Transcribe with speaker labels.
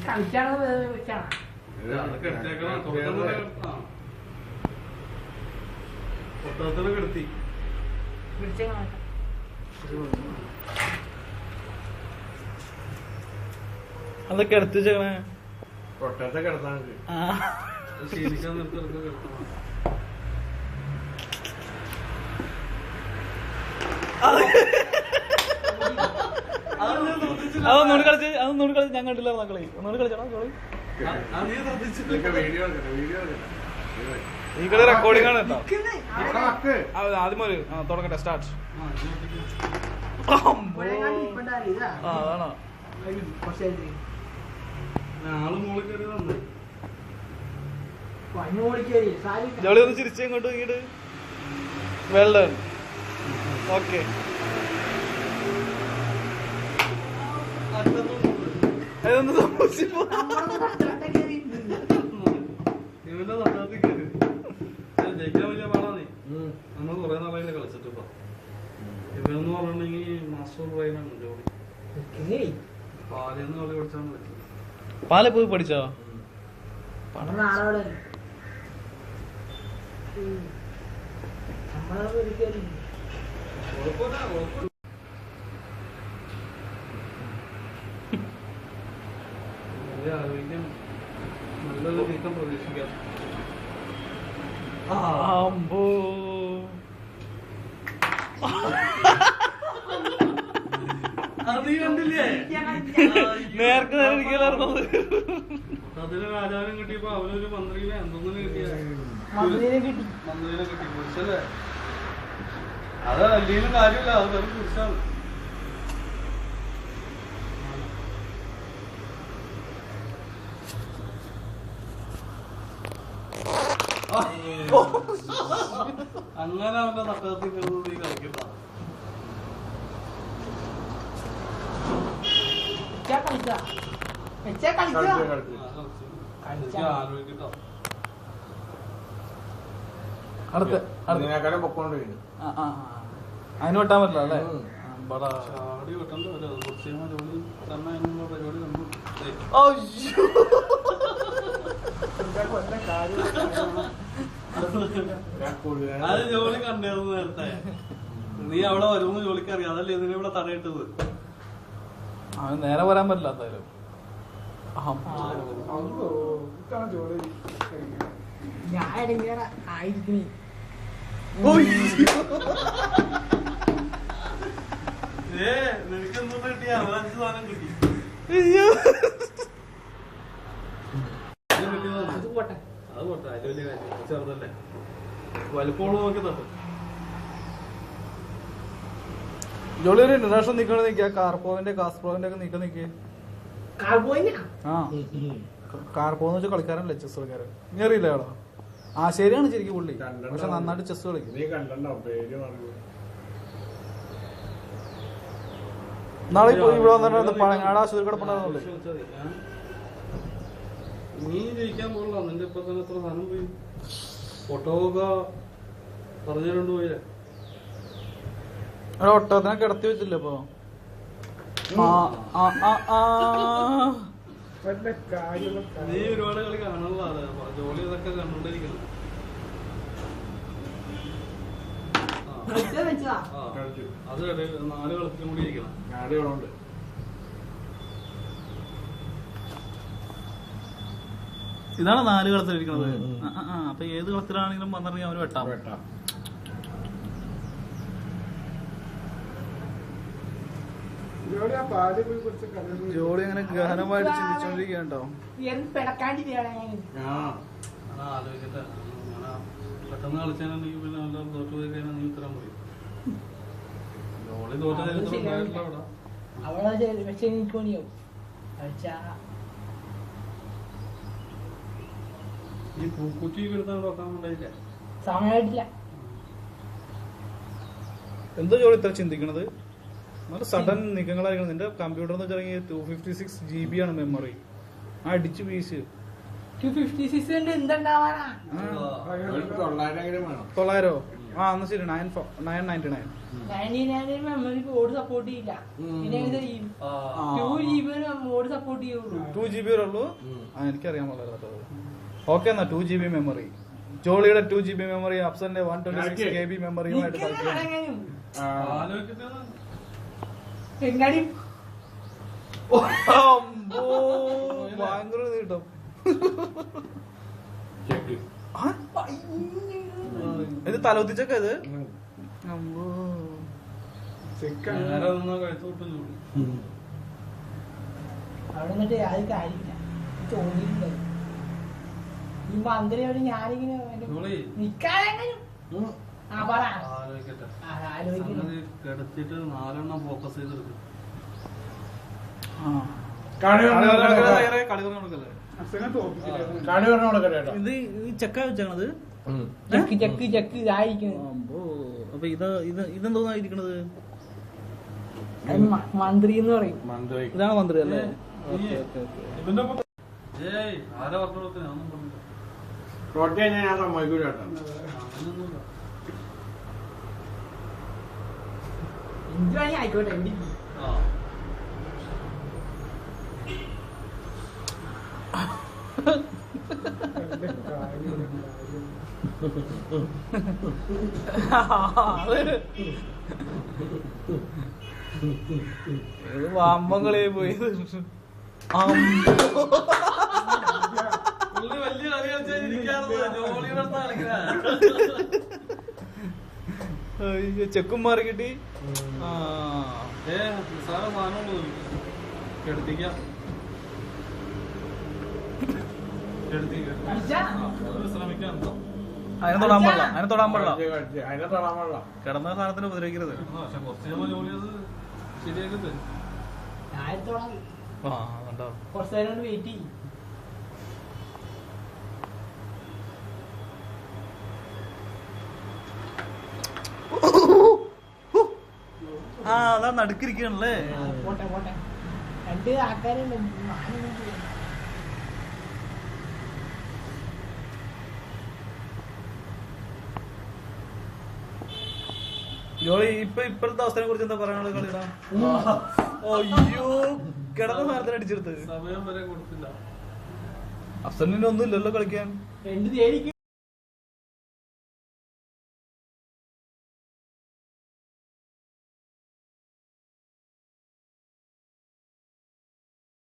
Speaker 1: കളിച്ചാണോ വെച്ചാണ്
Speaker 2: കിടത്തി
Speaker 3: അതൊക്കെ എടുത്ത് വെച്ചേക്കണേ
Speaker 2: പൊട്ടത്തെ കിടത്താൻ ശീലിക്കാൻ നിർത്തി കിടത്തണം.
Speaker 3: അതൊന്നുകൂടി കളിച്ച് ഞാൻ കണ്ടില്ല മക്കളെ ഒന്നുകൂടി കളിച്ചോളാം ഈ കളി റെക്കോർഡിംഗ് ആണ് കേട്ടോ. ആദ്യം ഒരു തുടങ്ങട്ടെ സ്റ്റാർട്ട്. അതാണോ ജോളി ഒന്ന് ചിരിച്ച് ഇങ്ങോട്ട് ഇങ്ങോട്ട്. Well done. ഓക്കെ അതൊന്ന് സംഭവിച്ചപ്പോ
Speaker 2: ഇവന്റെ നട്ടാത്തിൽ കയറി ജയിക്കാൻ വലിയ പാടാന്നേ. നമ്മൾ കുറെ നാളെ കളിച്ചിട്ടിപ്പോ. ഇവരെന്ന് പറഞ്ഞിട്ടുണ്ടെങ്കിൽ മാസ്റ്റർ ബ്രെയിനാണ് ജോലി. പാലെന്ന് കളി പഠിച്ചാണ് പറ്റില്ല.
Speaker 3: പാലെ പോയി പഠിച്ചോ?
Speaker 2: ആരോഗ്യം നല്ലൊരു നീക്കം പ്രതീക്ഷിക്കാം.
Speaker 3: അമ്പോ
Speaker 2: അത് കണ്ടില്ലേ?
Speaker 3: നേർക്ക് നേരിക്കലായിരുന്നു.
Speaker 2: അതിന് രാജാവിനും കിട്ടിയപ്പോ അവനൊരു മന്ത്രിനെ എന്തൊന്നിനും കിട്ടിയ മന്ത്രിനെ കിട്ടി. പുരുഷല്ലേ അത് അല്ലെങ്കിലും കാര്യമില്ല. അത് വെറും പുരുഷാണ്. അങ്ങനെ അവന്റെ തട്ടത്തിൽ നീ കളിക്കണ്ട. ആലോചിക്കട്ടോ.
Speaker 3: അതിന് വെട്ടാൻ പറ്റില്ല അല്ലേ?
Speaker 2: ചാടി വെട്ടണ്ട വരും. അത് കുറച്ച് കഴിയുമ്പോൾ ജോലി തന്നെ അതിനുള്ള പരിപാടി കണ്ടു. അത് ജോലി കണ്ടായിരുന്നു നേരത്തെ. നീ അവിടെ വരുമെന്ന് ജോലിക്ക് അറിയാം. അതല്ലേ ഇതിനെ ഇവിടെ തടയിട്ടത്.
Speaker 3: അവന് നേരെ വരാൻ പറ്റില്ല എന്തായാലും.
Speaker 2: നിനക്കെന്തോ കിട്ടിയ 5 സാധനം കിട്ടി. അത് പോട്ടെ. അതിൽ വലിയ കാര്യം ചെറുതല്ലേ. വലുപ്പമുള്ള നോക്കി തട്ടും.
Speaker 3: ജോളി ഒരു ഇന്റർനാഷണൽ നീക്കണം നിൽക്കുക. കാർപോവിന്റെ കാസ്പ്രോവിന്റെ ഒക്കെ നീക്കം നിൽക്കുക. ആ കാർപോന്ന് വെച്ചാൽ കളിക്കാരനല്ലേ, ചെസ് കളിക്കാരൻ. ഇനി അറിയില്ല എടാ. ആ ശരിയാണ് ശരിക്കും പുള്ളി. പക്ഷെ നന്നായിട്ട് ചെസ് കളിക്കും. നാളെ ഇവിടെ വന്നിട്ട് പഴങ്ങാട് ആശുപത്രി കിടപ്പുണ്ടായിരുന്നുള്ളൂ.
Speaker 2: നീ ജയിക്കാൻ പോകില്ല. നിന്റെ ഇപ്പൊ തന്നെ എത്ര സാധനം പോയി. ഫോട്ടോക്കെ പറഞ്ഞുകൊണ്ട് പോയില്ലേ.
Speaker 3: ഒട്ടത്തിനെ കിടത്തി വെച്ചില്ല ഇപ്പൊ.
Speaker 2: നീ ഒരുപാട് കളി കാണുള്ള ജോലി ഇതൊക്കെ കണ്ടോണ്ടിരിക്കണം. അത് 4 കളത്തിലും കൂടി ഇരിക്കണം. 4 കളുണ്ട്.
Speaker 3: ഇതാണ് 4 കളത്തിലിരിക്കുന്നത്. അപ്പൊ ഏത് കളത്തിലാണെങ്കിലും വന്നിറങ്ങി അവന് വെട്ടാം. ജോളി അങ്ങനെ ഗഹനമായിട്ട് ചിന്തിച്ചോണ്ടിരിക്കണ്ടോ?
Speaker 2: ആലോചിക്കട്ടെ. പെട്ടെന്ന് കളിച്ചാണെങ്കിൽ പിന്നെ നല്ല തോറ്റു പോയി കഴിഞ്ഞാൽ നീ ഉത്തരം പറയും. ജോളി തോറ്റില്ല ഈ പൂക്കുറ്റി എടുത്താൽ നോക്കാൻ ഉണ്ടായില്ല.
Speaker 1: സമയമായിട്ടില്ല.
Speaker 3: എന്തോ ജോളി ഇത്ര ചിന്തിക്കണത്? നല്ല സഡൻ നീക്കങ്ങളായിരിക്കണം. നിന്റെ കമ്പ്യൂട്ടർ എന്ന് വെച്ചാൽ 256 GB ആണ് മെമ്മറി. അടിച്ചു പീസ്
Speaker 1: 256 എന്തുണ്ടാവാനാ?
Speaker 3: 900 ആ എന്നാ ശരി 999.
Speaker 1: 99 മെമ്മറി ബോർഡ് സപ്പോർട്ട് ചെയ്യില്ല. പിന്നെ എങ്ങനെ ചെയ്യും? 2 GB ബോർഡ് സപ്പോർട്ട് ചെയ്യുള്ളൂ.
Speaker 3: 2 GB ഉള്ളൂ. എനിക്കറിയാൻ വളരെ ഓക്കെ എന്നാ 2 GB മെമ്മറി. ജോളിയുടെ 2 GB മെമ്മറി, അപ്സന്റെ 126 KB മെമ്മറിയുമായിട്ട്
Speaker 1: എങ്ങാടി
Speaker 3: ഭയങ്കര കിട്ടും. ഇത് തലവത്തിച്ചൊക്കെ ഇത്
Speaker 1: അവിടെ നിന്നിട്ട് അത് കാര്യമില്ല. ചോദിച്ചിട്ടുണ്ടായി ഈ മന്ത്രിയോട് ഞാനിങ്ങനെ നിക്കാനെങ്കിലും
Speaker 2: കിടത്തിട്ട് 4 എണ്ണം ഫോക്കസ് ചെയ്തെടുക്കും.
Speaker 3: ഇത് ചെക്ക വെച്ചാണത്.
Speaker 1: ചെക്ക് ചെക്ക് ചെക്ക് ഇതായിരിക്കും.
Speaker 3: അപ്പൊ ഇതെന്തോന്നാ ഇരിക്കണത്?
Speaker 1: മന്ത്രി എന്ന് പറയും.
Speaker 3: ഇതാണ് മന്ത്രി അല്ലേ?
Speaker 2: ആരാ പറഞ്ഞു? ഞാനൊന്നും പറഞ്ഞില്ല.
Speaker 1: എന്തുവാണി ആയിക്കോട്ടെ.
Speaker 3: വാമ്പങ്ങളെ പോയി
Speaker 2: വലിയ കളി
Speaker 3: ചെക്കും മാറി കിട്ടി.
Speaker 2: സാധനം എടുത്തിക്കാം. ശ്രമിക്കാം.
Speaker 3: അതിനെ തൊടാൻ പാടില്ല. കിടന്ന സാധനത്തിന് ഉപദ്രവിക്കരുത്.
Speaker 2: പക്ഷെ കുറച്ച് ജോലി അത് ശരിയാക്കരുത്.
Speaker 1: കുറച്ച് നേരം കൊണ്ട് വെയിറ്റ് ചെയ്യും.
Speaker 3: അതാ നടുക്കിരിക്കണല്ലേ.
Speaker 1: പോട്ടെ പോട്ടെ. 2 ആൾക്കാരുണ്ട്.
Speaker 3: ജോളി ഇപ്പോഴത്തെ അവസ്ഥയെ കുറിച്ച് എന്താ പറയാനുള്ളത്? കളിടാ അയ്യോ കിടന്ന സാധനത്തിന് അടിച്ചെടുത്ത്
Speaker 2: സമയം വരെ കൊടുത്തില്ല.
Speaker 3: അഫ്സലിന് ഒന്നും ഇല്ലല്ലോ കളിക്കാൻ.
Speaker 1: 2 തേടിക്കും.